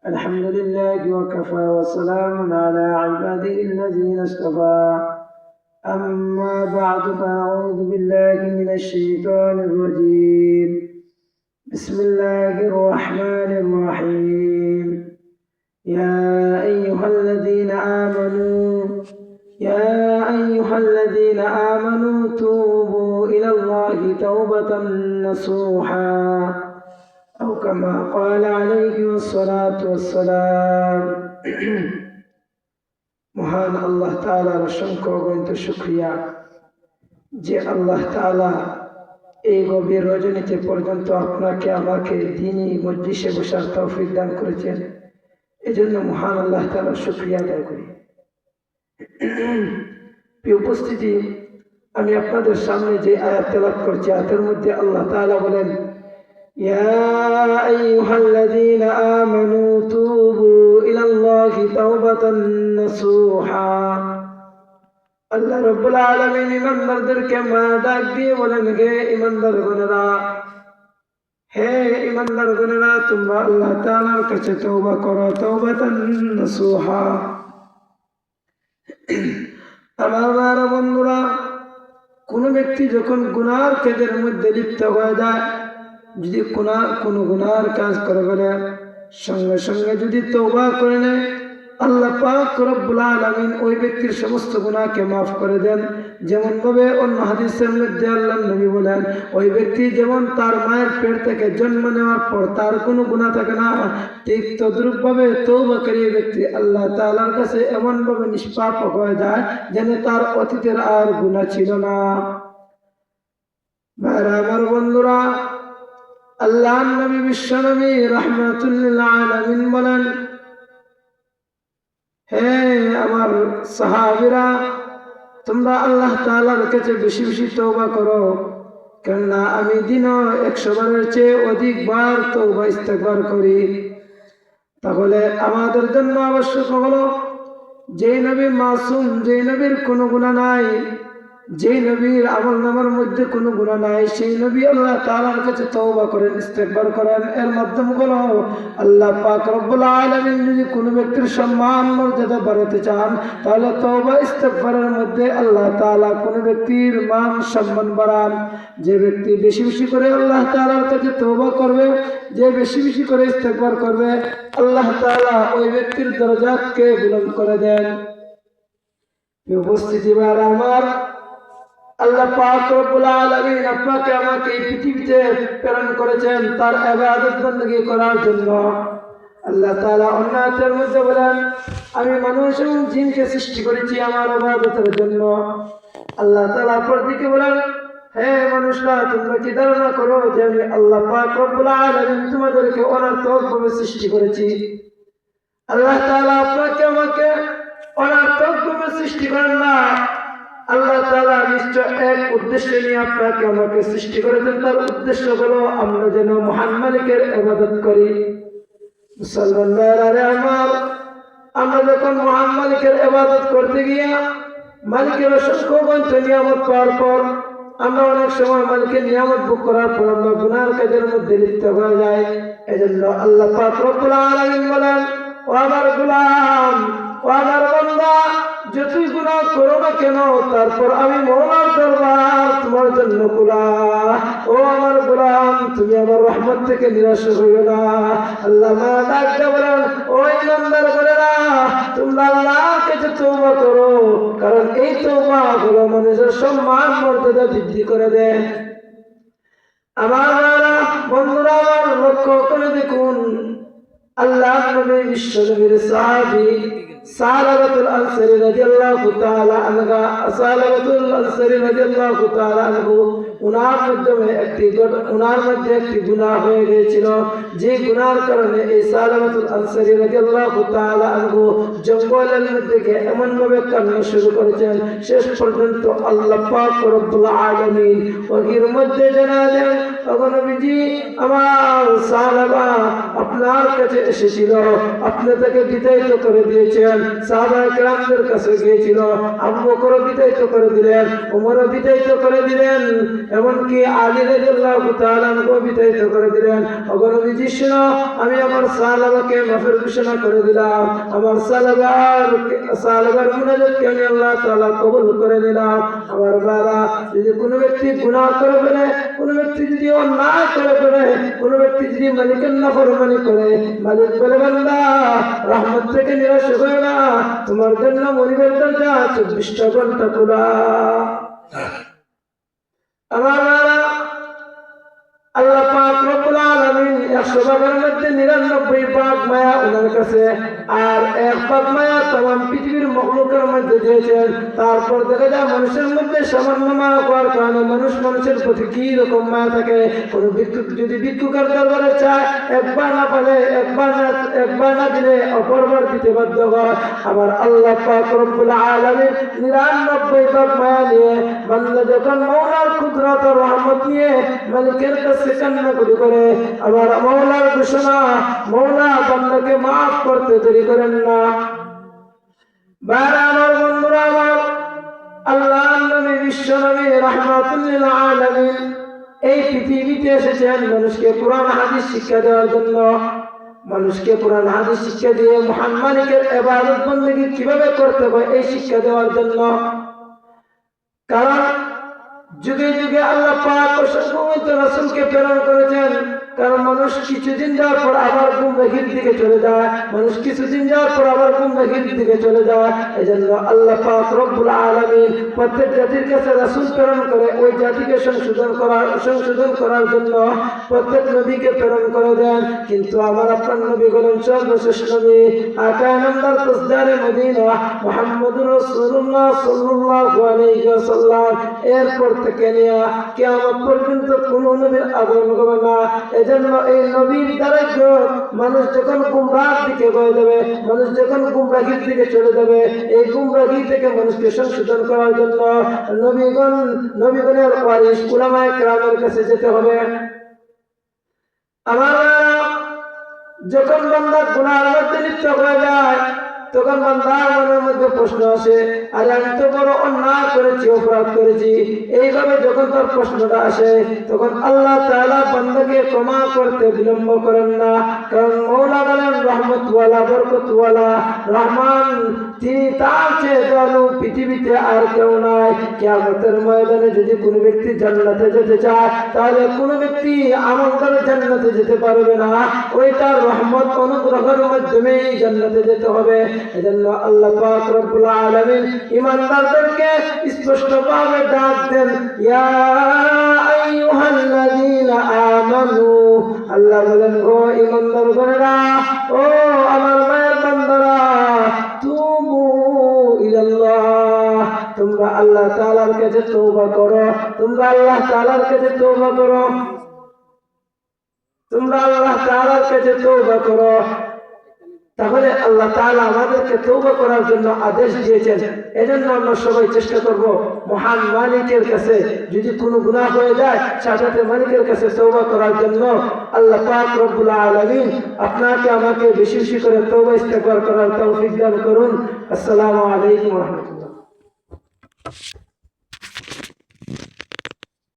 الحمد لله وكفى وسلام على عباده الذين اصطفى أما بعد فأعوذ بالله من الشيطان الرجيم بسم الله الرحمن الرحيم يا أيها الذين آمنوا توبوا إلى الله توبة نصوحا أو كما قال عليه الصلاة والسلام মহান আল্লাহ তাআলার অসংখ্য অগণিত শুকরিয়া যে আল্লাহ তাআলা এই গভীর রজনীতে পর্যন্ত আপনাকে আমাকে দ্বীনি মজলিসে বসার তৌফিক দান করেছেন। এজন্য মহান আল্লাহ তাআলার শুকরিয়া আদায় করি। প্রিয় উপস্থিতি, আমি আপনাদের সামনে যে আয়াত তেলাওয়াত করছি, আয়াতের মধ্যে আল্লাহ তাআলা বলেন, يا أيها الذين آمنوا توبوا إلى الله توبة نصوحا। আল্লাহ রাব্বুল আলামিন ইমানদারদেরকে ডাক দিয়ে বলেন, হে ইমানদারগণেরা, তোমরা আল্লাহ তাআলার কাছে তওবা করো, তাওবাতান নাসুহা। আমার বন্ধুরা, কোন ব্যক্তি যখন গুনার কাজের মধ্যে লিপ্ত হয়ে যায়, যদি কোনো গুনার কাজ করে ফেলে, সঙ্গে সঙ্গে যদি তওবা করে নেয়, আল্লাহ পাক রব্বুল আলামিন ওই ব্যক্তির সমস্ত গুনাহকে মাফ করে দেন। যেমন ভাবে অন্য হাদিসের মধ্যে আল্লাহর নবী বলেন, ওই ব্যক্তি যেমন তার মায়ের পেট থেকে জন্ম নেওয়ার পর তার কোনো গুনাহ থাকে না, ঠিক তদ্রূপ ভাবে তওবাকারী ব্যক্তি আল্লাহ তাআলার কাছে এমন ভাবে নিষ্পাপ হয়ে যায় যেন তার অতীতের আর গুনাহ ছিল না। আমার বন্ধুরা, আল্লাহর নবী বিশ্বনবী রাহমাতুল লিল আলামিন বলেন, হে আমার সাহাবীরা, তোমরা আল্লাহ তাআলার কাছে বেশি বেশি তওবা করো, কেননা আমি দিনও 100 বারের চেয়ে অধিক বার তওবা ইস্তেগফার করি। তাহলে আমাদের জন্য আবশ্যক হলো, যেই নবী মাসুম, যেই নবীর কোনো গুনাহ নাই, যেই নবীর আমলনামার মধ্যে কোনো গুনাহ নাই, সেই নবী আল্লাহ তাআলার কাছে তওবা করেন, ইস্তেগফার করেন। এর মাধ্যম হলো আল্লাহ পাক রব্বুল আলামিন যদি কোনো ব্যক্তির সম্মান মর্যাদা বাড়াতে চান, তাহলে তওবা ইস্তেগফারের মধ্যে আল্লাহ তাআলা কোনো ব্যক্তির মান সম্মান বাড়ান। যে ব্যক্তি বেশি বেশি করে আল্লাহ তাআলার কাছে তওবা করবে, যে বেশি বেশি করে ইস্তেগফার করবে, আল্লাহ তাআলা ওই ব্যক্তির দরজাতকে বুলন্দ করে দেন। উপস্থিতি ভাইরা আমার, আল্লাহ পাক রব্বুল আলামিন আপনাকে আমাকে এই পৃথিবীতে প্রেরণ করেছেন তার ইবাদত বندگی করার জন্য। আল্লাহ তাআলা অন্য আয়াতের মধ্যে বলেন, আমি মানুষ এবং জিনকে সৃষ্টি করেছি আমার ইবাদতের জন্য। আল্লাহ তাআলা অপরদিকে বলেন, হে মানুষরা, তোমরা কি ধারণা করো যে আমি আল্লাহ পাক রব্বুল আলামিন তোমাদেরকে অনর্থকভাবে সৃষ্টি করেছি? আল্লাহ তাআলা আপনাকে আমাকে অনর্থকভাবে সৃষ্টি করেন না। আল্লাহ তাআলা নিশ্চয় এক উদ্দেশ্য নিয়ে আপনাকে আমাকে সৃষ্টি করেছেন। তার উদ্দেশ্য হলো আমরা যেন মহান মালিকের ইবাদত করি। মুসলমানরা আমার, আমরা যখন মহান মালিকের ইবাদত করতে গিয়ে মালিকের অসংখ্য নিয়ামত পাওয়ার পর আমরা অনেক সময় মালিকের নিয়ামত ভোগ করার পর আমরা গুনার কাজের মধ্যে লিপ্ত হয়ে যাই। এজন্য আল্লাহ পাক রব্বুল আলামিন বলেন, ও আমার গোলাম, ও আমার বান্দা, যতই গুনাহ করো না কেন, তারপর আমি মওলার দরবার তোমার জন্য খোলা। ও আমার গোলাম, তুমি আমার রহমত থেকে নিরাশ হইও না। আল্লাহ ডাকতে বলেন, ও ইমানদার বলেরা, তোমরা আল্লাহর কাছে তওবা করো, কারণ এই তওবা হলো মানুষের সম্মান মর্যাদা বৃদ্ধি করে দেয়। আমার বন্ধুরা, আমার লক্ষ্য করে দেখুন, আল্লাহ নবী বিশ্বনবীর সাহাবী সালাবাতুল আনসারী রাদিয়াল্লাহু তাআলা আনহা, সালাবাতুল আনসারী রাদিয়াল্লাহু তাআলা আনহু, উনার মধ্যে একটি গুনাহ হয়ে গিয়েছিল। যে গুনাহর কারণে এই সালাবাতুল আনসারী রাদিয়াল্লাহু তাআলা আনহু জঙ্গলের মধ্যে গিয়ে এমন ভাবে কান্না শুরু করেছেন, শেষ পর্যন্ত আল্লাহ পাক রব্বুল আলামিন ওহির মধ্যে জানালেন, ওগো নবীজি, আমার সাহাবা আপনার কাছে এসেছিল, আপনি তাকে বিতাড়িত করে দিয়েছেন। সাহাবায়ে কেরামদের কাছে গিয়েছিল, আবু বকর বিতাড়িত করে দিলেন, ওমর বিতাড়িত করে দিলেন, এমনকি আলী রাদিয়াল্লাহু তাআলা আনহু বিতাড়িত করে দিলেন। ওগো নবীজি শুনো, আমি আমার সাহাবাকে মাফের ঘোষণা করে দিলাম, আমার সাহাবার মুনাজাতকে আমি আল্লাহ তাআলা কবুল করে নিলাম। আমার বাবা, যদি কোনো ব্যক্তি গুনাহ করে ফেলে, কোনো ব্যক্তি যদি অন্যায় করে ফেলে, কোনো ব্যক্তি যদি মালিকের নাফরমানি করে, মালিক বলে বান্দা রহমত থেকে নিরাশ হয় না, তোমার জন্য মনিবের দরজা 24টা ঘন্টা খোলা। আমার আল্লাহ পাক রব্বুল আলামিন 100 ভাগের মধ্যে 99 ভাগ মায়া ওনার কাছে, আর 1 ভাগ মায়া तमाम পৃথিবীর মখলুকের মধ্যে দিয়েছেন। তারপর দেখা যায় মানুষের মধ্যে সামান্য মায়া হওয়ার কারণে মানুষের প্রতি কি রকম মায়া থাকে। কোনো ভিক্ষুক যদি ভিক্ষুকের দরবারে চায়, একবার না পালে একবার না দিলে অপরবার দিতে বাধ্য হয়। আবার আল্লাহ পাক রব্বুল আলামিন 99 ভাগ মায়া নিয়ে বান্দা যখন মওলার কুদরত ও রহমত নিয়ে মালিকের কাছে কান্না করে, আবার মওলার ঘোষণা, মওলা বান্দাকে মাফ করতে দেরি করেন না। আমার বন্ধুরা, আমার আল্লাহ নবী বিশ্ব নবী রাহমাতুল লিল আলামিন এই পৃথিবীতে এসেছেন মানুষকে কোরআন হাদিস শিক্ষা দেওয়ার জন্য। মানুষকে কোরআন হাদিস শিক্ষা দিয়ে মহান মালিকের ইবাদত বندگی কিভাবে করতে হয় এই শিক্ষা দেওয়ার জন্য। কারণ যুগে যুগে আল্লাহ পাক অসংখ্য রাসূলকে প্রেরণ করেছেন। কারণ মানুষ কিছুদিন যাওয়ার পর আবার গুমরাহির দিকে চলে যায়, মানুষ কিছুদিন যাওয়ার পর আবার গুমরাহির দিকে চলে যায়। এজন্য আল্লাহ পাক রব্বুল আলামিন প্রত্যেক জাতির কাছে রাসূল প্রেরণ করে ওই জাতিকে সংশোধন করার জন্য প্রত্যেক নবীকে প্রেরণ করে দেন। কিন্তু আমার আপনার নবী হলেন সর্বশেষ নবী, আকায়ে নামদার তাজদারে মদিনা মুহাম্মদুর রাসূলুল্লাহ সাল্লাল্লাহু আলাইহি ওয়াসাল্লাম। এরপর থেকে নিয়ে কিয়ামত পর্যন্ত কোনো নবীর আগমন হবে না। এজন্য এই নবীর দ্বারা মানুষ যখন গুমরাহির দিকে হয়ে যাবে, মানুষ যখন গুমরাহির দিকে চলে যাবে, এই গুমরাহি থেকে মানুষকে সংশোধন করার জন্য নবীগণের ওয়ারিস উলামায়ে কেরামের কাছে যেতে হবে। আমার যখন বান্দা গুনাহের মধ্যে লিপ্ত হয়ে যায়, তখন বান্দার মনের মধ্যে প্রশ্ন আসে, আরে আমি তো বড় অন্যায় করেছি, অপরাধ করেছি। এইভাবে যখন তার প্রশ্নটা আসে, তখন আল্লাহ তাআলা বান্দাকে ক্ষমা করতে বিলম্ব করেন না। কারণ মওলা বলেন রহমতওয়ালা, বরকতওয়ালা, রহমান, তিনি তার চেয়ে দয়ালু পৃথিবীতে আর কেউ নাই। কিয়ামতের ময়দানে যদি কোনো ব্যক্তি জান্নাতে যেতে চায়, তাহলে কোনো ব্যক্তি আমল করে জান্নাতে যেতে পারবে না। ওইটা রহমত অনুগ্রহের মাধ্যমেই জান্নাতে যেতে হবে। এজন্য আল্লাহ পাক রব্বুল আলামিন ঈমানদারদেরকে স্পষ্টভাবে ডাক দেন, ইয়া আইয়ুহাল্লাযীনা আমানু। আল্লাহ বলেন, ও ঈমানদারগণেরা, ও আমার মায়ের বান্দারা, তুবু ইলাল্লাহ, তোমরা আল্লাহ তাআলার কাছে তওবা করো, তোমরা আল্লাহ তাআলার কাছে তওবা করো, তোমরা আল্লাহ তাআলার কাছে তওবা করো। তাহলে আল্লাহ তাআলা আমাদেরকে তওবা করার জন্য আদেশ দিয়েছেন। এজন্য আমরা সবাই চেষ্টা করব মহান মালিকের কাছে যদি কোনো গুনাহ হয়ে যায়, সাথে মালিকের কাছে তওবা করার জন্য। আল্লাহ পাক রব্বুল আলামিন আপনাকে আমাকে বেশি বেশি করে তওবা ইস্তেগফার করার তৌফিক দান করুন। আসসালামু আলাইকুম ওয়া রাহমাতুল্লাহ।